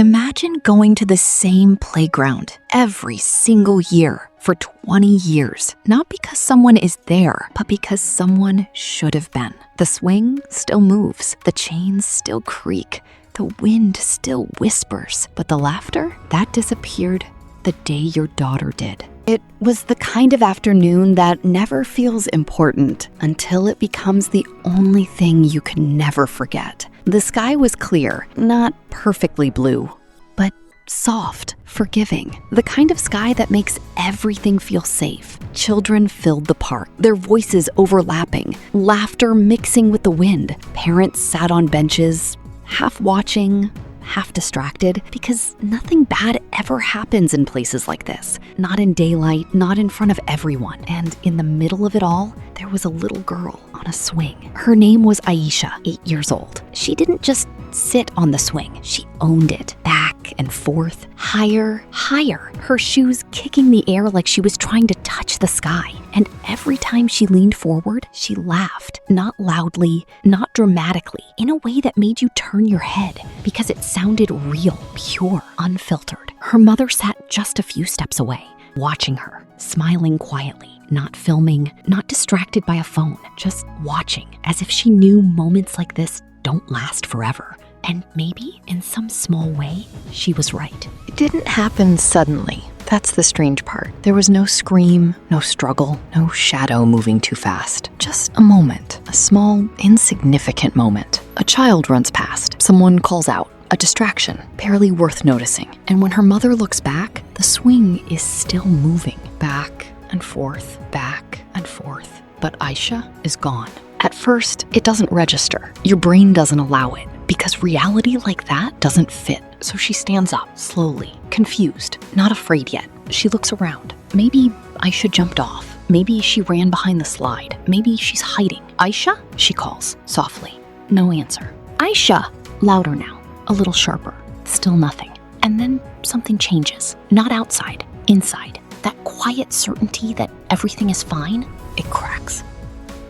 Imagine going to the same playground every single year for 20 years, not because someone is there, but because someone should have been. The swing still moves, the chains still creak, the wind still whispers, but the laughter, that disappeared the day your daughter did. It was the kind of afternoon that never feels important until it becomes the only thing you can never forget. The sky was clear, not perfectly blue, but soft, forgiving, the kind of sky that makes everything feel safe. Children filled the park, their voices overlapping, laughter mixing with the wind. Parents sat on benches, half watching, half distracted, because nothing bad ever happens in places like this. Not in daylight, not in front of everyone. And in the middle of it all, there was a little girl on a swing. Her name was Aisha, 8 years old. She didn't just sit on the swing. She owned it, back and forth, higher, higher, her shoes kicking the air like she was trying to touch the sky. And every time she leaned forward, she laughed, not loudly, not dramatically, in a way that made you turn your head because it sounded real, pure, unfiltered. Her mother sat just a few steps away, watching her, smiling quietly, not filming, not distracted by a phone, just watching, as if she knew moments like this don't last forever. And maybe, in some small way, she was right. It didn't happen suddenly. That's the strange part. There was no scream, no struggle, no shadow moving too fast. Just a moment, a small, insignificant moment. A child runs past, someone calls out, a distraction, barely worth noticing. And when her mother looks back, the swing is still moving, back and forth, back and forth. But Aisha is gone. At first, it doesn't register. Your brain doesn't allow it, because reality like that doesn't fit. So she stands up, slowly, confused, not afraid yet. She looks around. Maybe Aisha jumped off. Maybe she ran behind the slide. Maybe she's hiding. Aisha? She calls, softly. No answer. Aisha! Louder now, a little sharper. Still nothing. And then something changes. Not outside, inside. That quiet certainty that everything is fine, it cracks.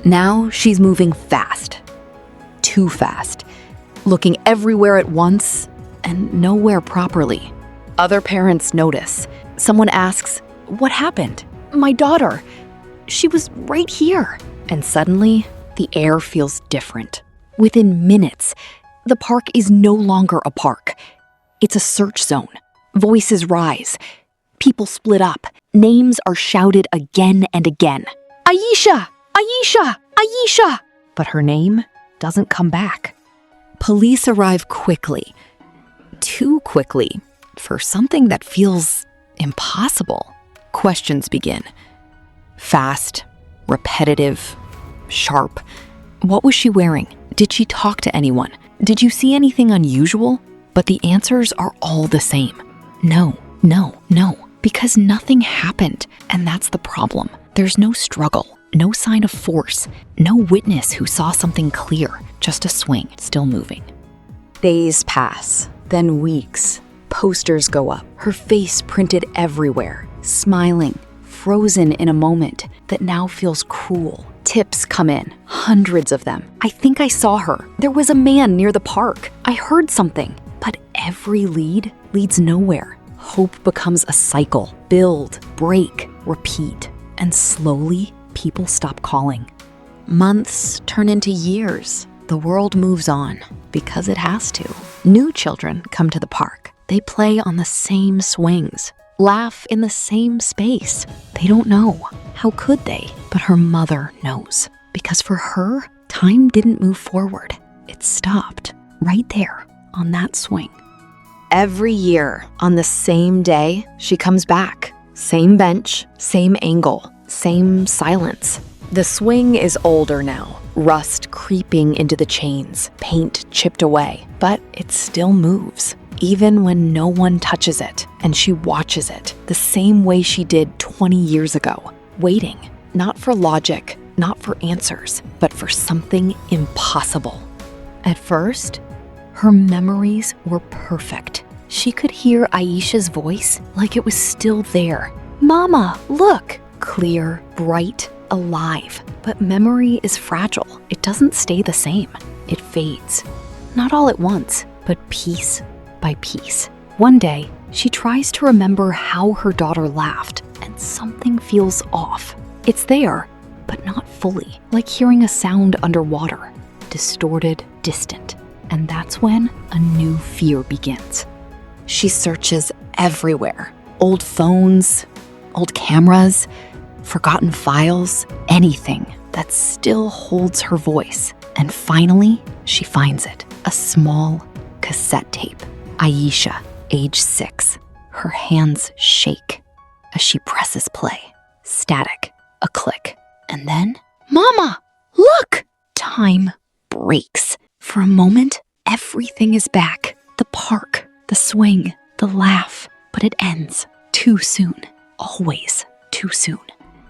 Now she's moving fast. Too fast. Looking everywhere at once and nowhere properly. Other parents notice. Someone asks, "What happened?" "My daughter. She was right here." And suddenly, the air feels different. Within minutes, the park is no longer a park. It's a search zone. Voices rise. People split up. Names are shouted again and again. Aisha! Aisha! Aisha! But her name doesn't come back. Police arrive quickly. Too quickly for something that feels impossible. Questions begin. Fast, repetitive, sharp. What was she wearing? Did she talk to anyone? Did you see anything unusual? But the answers are all the same. No, no, no. Because nothing happened, and that's the problem. There's no struggle, no sign of force, no witness who saw something clear, just a swing still moving. Days pass, then weeks. Posters go up, her face printed everywhere, smiling, frozen in a moment that now feels cruel. Tips come in, hundreds of them. I think I saw her. There was a man near the park. I heard something. But every lead leads nowhere. Hope becomes a cycle. Build, break, repeat. And slowly, people stop calling. Months turn into years. The world moves on because it has to. New children come to the park. They play on the same swings, laugh in the same space. They don't know. How could they? But her mother knows. Because for her, time didn't move forward. It stopped right there on that swing. Every year, on the same day, she comes back. Same bench, same angle, same silence. The swing is older now, rust creeping into the chains, paint chipped away, but it still moves, even when no one touches it, and she watches it the same way she did 20 years ago, waiting, not for logic, not for answers, but for something impossible. At first, her memories were perfect. She could hear Aisha's voice like it was still there. "Mama, look!" Clear, bright, alive. But memory is fragile. It doesn't stay the same. It fades. Not all at once, but piece by piece. One day, she tries to remember how her daughter laughed, and something feels off. It's there, but not fully, like hearing a sound underwater, distorted, distant. And that's when a new fear begins. She searches everywhere. Old phones, old cameras, forgotten files, anything that still holds her voice. And finally, she finds it. A small cassette tape. Aisha, age 6. Her hands shake as she presses play. Static, a click. And then, Mama, look! Time breaks. For a moment, everything is back. The park, the swing, the laugh. But it ends too soon. Always too soon.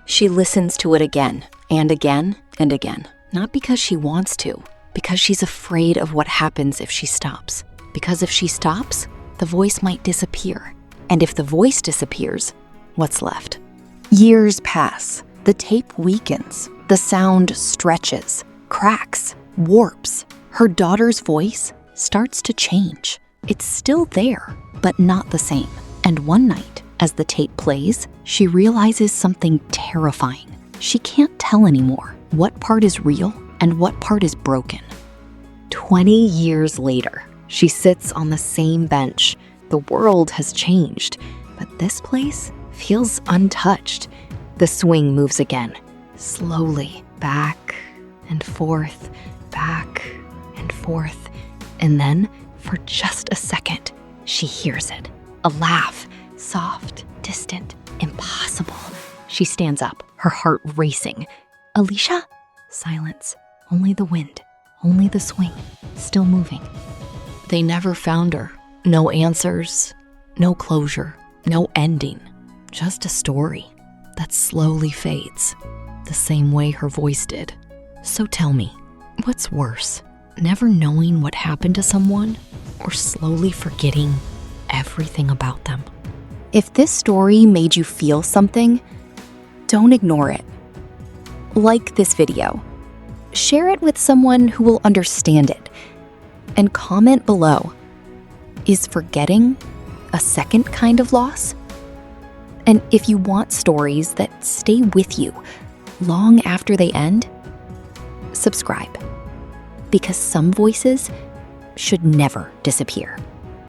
She listens to it again and again and again. Not because she wants to, because she's afraid of what happens if she stops. Because if she stops, the voice might disappear. And if the voice disappears, what's left? Years pass. The tape weakens. The sound stretches, cracks, warps. Her daughter's voice starts to change. It's still there, but not the same. And one night, as the tape plays, she realizes something terrifying. She can't tell anymore what part is real and what part is broken. 20 years later, she sits on the same bench. The world has changed, but this place feels untouched. The swing moves again, slowly, back and forth, back and forth. And then, for just a second, she hears it. A laugh, soft, distant, impossible. She stands up, her heart racing. Alicia? Silence. Only the wind, only the swing, still moving. They never found her. No answers, no closure, no ending. Just a story that slowly fades, the same way her voice did. So tell me, what's worse? Never knowing what happened to someone, or slowly forgetting everything about them? If this story made you feel something, don't ignore it. Like this video. Share it with someone who will understand it. And comment below. Is forgetting a second kind of loss? And if you want stories that stay with you long after they end, subscribe. Because some voices should never disappear.